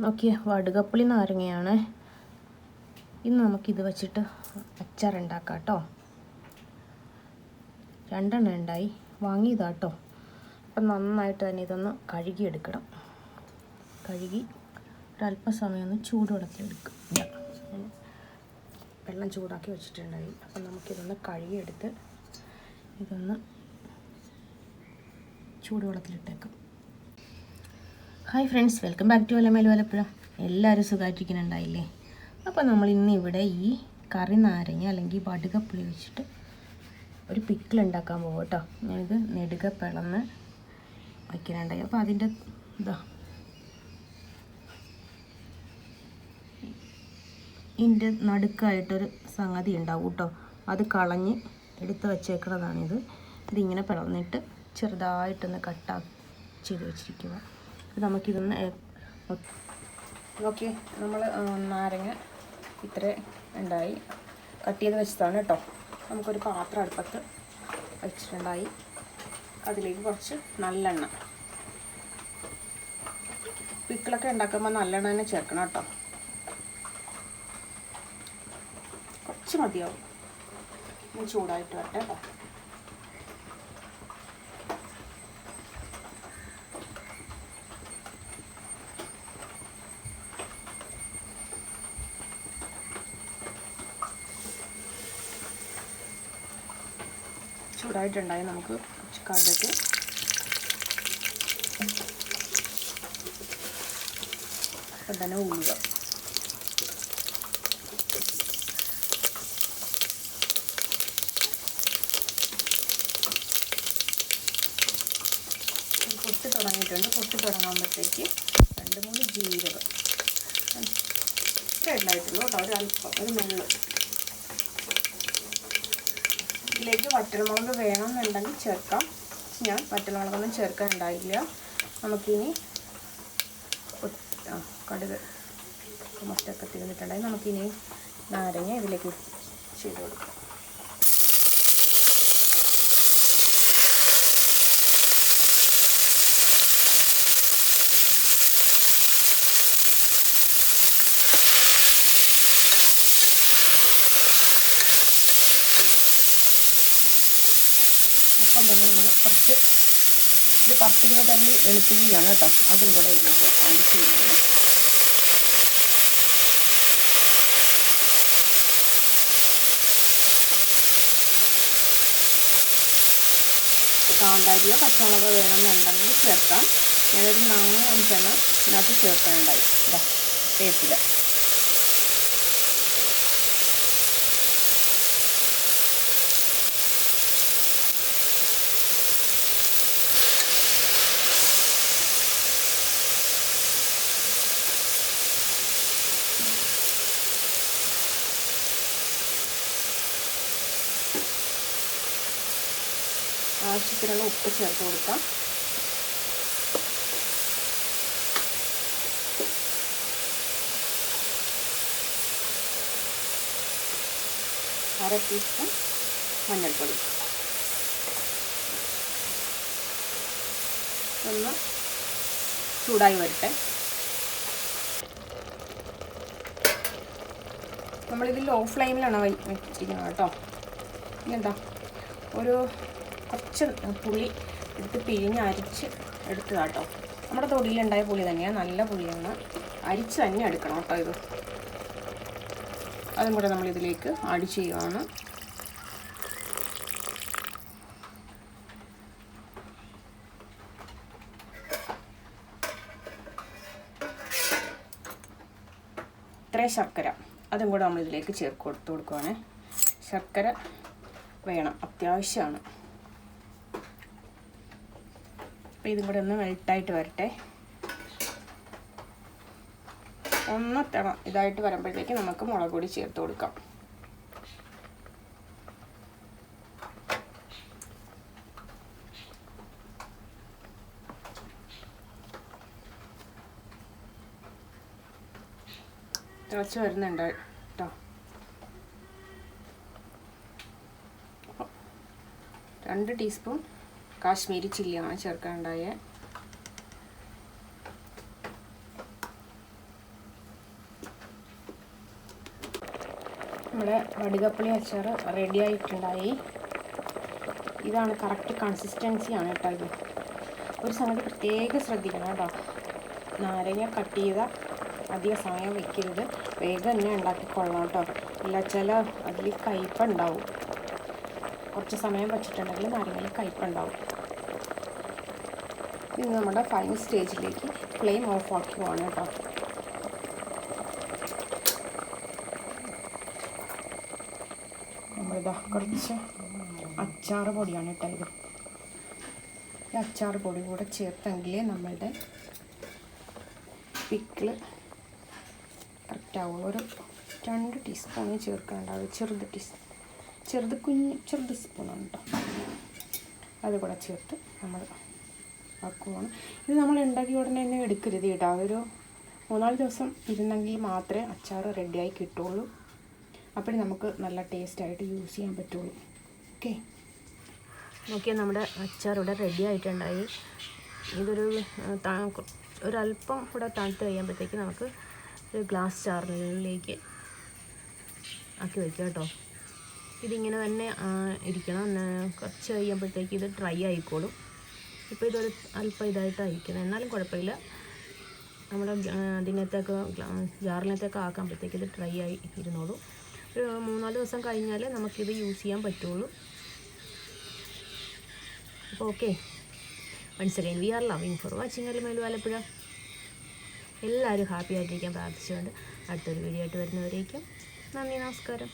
നോക്കിയേ, വടുകപ്പുളി നാരങ്ങയാണ്. ഇന്ന് നമുക്കിത് വെച്ചിട്ട് അച്ചാറുണ്ടാക്കാം കേട്ടോ. 2 എണ്ണം ഉണ്ടായി, വാങ്ങിയതാട്ടോ. അപ്പം നന്നായിട്ട് തന്നെ ഇതൊന്ന് കഴുകിയെടുക്കണം. കഴുകി ഒരല്പസമയം ഒന്ന് ചൂടുവെള്ളത്തിലെടുക്കുക. വെള്ളം ചൂടാക്കി വെച്ചിട്ടുണ്ടായി. അപ്പം നമുക്കിതൊന്ന് കഴുകിയെടുത്ത് ഇതൊന്ന് ചൂടുവെള്ളത്തിലിട്ടേക്കാം. Hi friends, welcome back to Valamel Valappuzha. എല്ലാവരും സുഖമായിട്ടിരിക്കുന്നുണ്ടായില്ലേ? അപ്പോൾ നമ്മൾ ഇന്ന് ഇവിടെ ഈ കറി നാരങ്ങ അല്ലെങ്കിൽ വടുകപ്പുളി വെച്ചിട്ട് ഒരു പിക്കിൾ ഉണ്ടാക്കാൻ പോകും കേട്ടോ. ഞാനിത് നെടുക പിളന്ന് വയ്ക്കാനുണ്ടായി. അപ്പോൾ അതിൻ്റെ ഇതിൻ്റെ നടുക്കായിട്ടൊരു സംഗതി ഉണ്ടാവും കേട്ടോ. അത് കളഞ്ഞ് എടുത്ത് വെച്ചേക്കുന്നതാണിത്. ഇതിങ്ങനെ പിളന്നിട്ട് ചെറുതായിട്ടൊന്ന് കട്ടാക്കി ചെയ്ത് വെച്ചിരിക്കുക. നമുക്കിതൊന്ന് നോക്കി, നമ്മൾ നാരങ്ങ ഇത്ര ഉണ്ടായി കട്ട് ചെയ്ത് വെച്ചതാണ് കേട്ടോ. നമുക്കൊരു പാത്രം അടുപ്പത്ത് വെച്ചിട്ടുണ്ടായി. അതിലേക്ക് കുറച്ച് നല്ലെണ്ണ, പിക്കിളൊക്കെ ഉണ്ടാക്കുമ്പോൾ നല്ലെണ്ണ തന്നെ ചേർക്കണം കേട്ടോ. കുറച്ച് മതിയാവും. ചൂടായിട്ട് വരട്ടെ കേട്ടോ. ചൂടായിട്ടുണ്ടായി. നമുക്ക് കടുക്, അപ്പം തന്നെ ഉള്ളുക, പൊട്ടി തുടങ്ങിയിട്ടുണ്ട്. പൊട്ടി തുടങ്ങുമ്പോഴത്തേക്ക് 2-3 ജീരകം ഇത്രയുണ്ടായിട്ടുള്ളൂ കേട്ടോ. ഒരല്പം, ഒരു നെല്ല്. ഇതിലേക്ക് വറ്റൽമുളക് വേണമെന്നുണ്ടെങ്കിൽ ചേർക്കാം. ഞാൻ വറ്റൽമുളകൊന്നും ചേർക്കാൻ ഉണ്ടായില്ല. നമുക്കിനി കടുക് മൊത്തമൊക്കെ തീർന്നിട്ടുണ്ടായി. നമുക്കിനി നാരങ്ങ ഇതിലേക്ക് ചെയ്ത് കൊടുക്കാം. ഒപ്പം തന്നെ നമ്മൾ കുറച്ച് ഒരു 10-20 അല്ലി വെളുത്തുള്ളിയാണ് കേട്ടോ. അതും കൂടെ ഇതിലേക്ക് ആഡ് ചെയ്യുന്നത്. കാന്താരിയോ പച്ചമുളകോ വേണമെന്നുണ്ടെങ്കിൽ ചേർക്കാം. ഞാനൊരു 4-5 എണ്ണം ഇതിനകത്ത് ചേർക്കാനുണ്ടായി. വേപ്പില, ആവശ്യത്തിനുള്ള ഉപ്പ് ചേർത്ത് കൊടുക്കാം. അര ടീസ്പൂൺ മഞ്ഞൾപ്പൊടി. ഒന്ന് ചൂടായി വരട്ടെ. നമ്മളിത് ലോ ഫ്ലെയിമിലാണ് വെച്ചിരിക്കുന്നത് കേട്ടോ. ഇനിയെന്താ, ഒരു കുറച്ച് പുളി എടുത്ത് പിഴിഞ്ഞ് അരിച്ച് എടുത്തതാ കേട്ടോ. നമ്മുടെ തൊടിയിലുണ്ടായ പുളി തന്നെയാണ്, നല്ല പുളിയാണ്. അരിച്ച് തന്നെ എടുക്കണം കേട്ടോ ഇത്. അതും കൂടെ നമ്മളിതിലേക്ക് ആഡ് ചെയ്യുകയാണ്. ഇത്രയും ശർക്കര, അതും കൂടെ നമ്മളിതിലേക്ക് ചേർത്ത് കൊടുക്കുകയാണ്. ശർക്കര വേണം, അത്യാവശ്യമാണ്. അപ്പോൾ ഇതും കൂടെ ഒന്ന് മെൽട്ടായിട്ട് വരട്ടെ. ഒന്ന് ഇതായിട്ട് വരുമ്പോഴത്തേക്ക് നമുക്ക് മുളക് പൊടി ചേർത്ത് കൊടുക്കാം. തിളച്ച് വരുന്നുണ്ട് കേട്ടോ. 2 ടീസ്പൂൺ കാശ്മീരി ചില്ലിയാണ് ചേർക്കാനുണ്ടായത്. നമ്മുടെ വടുകപ്പുളി അച്ചാർ റെഡി ആയിട്ടുണ്ടായി. ഇതാണ് കറക്റ്റ് കൺസിസ്റ്റൻസിയാണ് കേട്ടോ. ഇത് ഒരു സംഗതി പ്രത്യേകം ശ്രദ്ധിക്കണം കേട്ടോ. നാരങ്ങ കട്ട് ചെയ്ത അധിക സമയം വെക്കരുത്, വേഗം തന്നെ ഉണ്ടാക്കിക്കൊള്ളാം കേട്ടോ. ഇല്ലാച്ചാൽ അതിൽ കയ്പ്പുണ്ടാവും. കുറച്ച് സമയം വെച്ചിട്ടുണ്ടെങ്കിൽ നാരങ്ങയിൽ കയ്പ്പുണ്ടാവും. ഇത് നമ്മുടെ ഫൈനൽ സ്റ്റേജിലേക്ക് ഫ്ലെയിം ഓഫ് ആക്കുവാണ് കേട്ടോ. നമ്മളിതാ കുറച്ച് അച്ചാർ പൊടിയാണ് കേട്ടോ ഇത്. ഈ അച്ചാർ പൊടി കൂടെ ചേർത്തെങ്കിലേ നമ്മളുടെ പിക്കിള് കറക്റ്റ് ആവുള്ളൂ. ഒരു 2 ടീസ്പൂണ് ചേർക്കാനുണ്ടാവും. ചെറുത് സ്പൂണാണ് കേട്ടോ. അതുകൂടെ ചേർത്ത് നമ്മൾ ആക്കുവാണ്. ഇത് നമ്മൾ ഉണ്ടാക്കി ഉടനെ തന്നെ എടുക്കരുത് കേട്ടോ. ഒരു 3-4 ദിവസം ഇരുന്നെങ്കിൽ മാത്രമേ അച്ചാർ റെഡിയായി കിട്ടുള്ളൂ. അപ്പോഴും നമുക്ക് നല്ല ടേസ്റ്റായിട്ട് യൂസ് ചെയ്യാൻ പറ്റുള്ളൂ. ഓക്കെ, നോക്കിയാൽ നമ്മുടെ അച്ചാർ ഇവിടെ റെഡി ആയിട്ടുണ്ടായി. ഇതൊരു ഒരല്പം കൂടെ തണുത്ത് കഴിയുമ്പോഴത്തേക്ക് നമുക്ക് ഒരു ഗ്ലാസ് ജാറിലേക്ക് ആക്കി വയ്ക്കുക കേട്ടോ. ഇതിങ്ങനെ തന്നെ ഇരിക്കണം. കുറച്ച് കഴിയുമ്പോഴത്തേക്ക് ഇത് ഡ്രൈ ആയിക്കോളും. ഇപ്പോൾ ഇതൊരു അല്പം ഇതായിട്ടായിരിക്കണം, എന്നാലും കുഴപ്പമില്ല. നമ്മുടെ അതിനകത്തേക്ക് ജാറിനകത്തേക്ക് ആക്കുമ്പോഴത്തേക്ക് ഇത് ഡ്രൈ ആയി ഇരുന്നോളൂ. ഒരു 3-4 ദിവസം കഴിഞ്ഞാൽ നമുക്കിത് യൂസ് ചെയ്യാൻ പറ്റുള്ളൂ. അപ്പോൾ okay, once again we are loving for watching Alamelu Alappuzha. എല്ലാവരും ഹാപ്പി ആയിട്ടിരിക്കാൻ പ്രാർത്ഥിച്ചുകൊണ്ട് അടുത്തൊരു വീഡിയോ ആയിട്ട് വരുന്നവരേക്കും നന്ദി, നമസ്കാരം.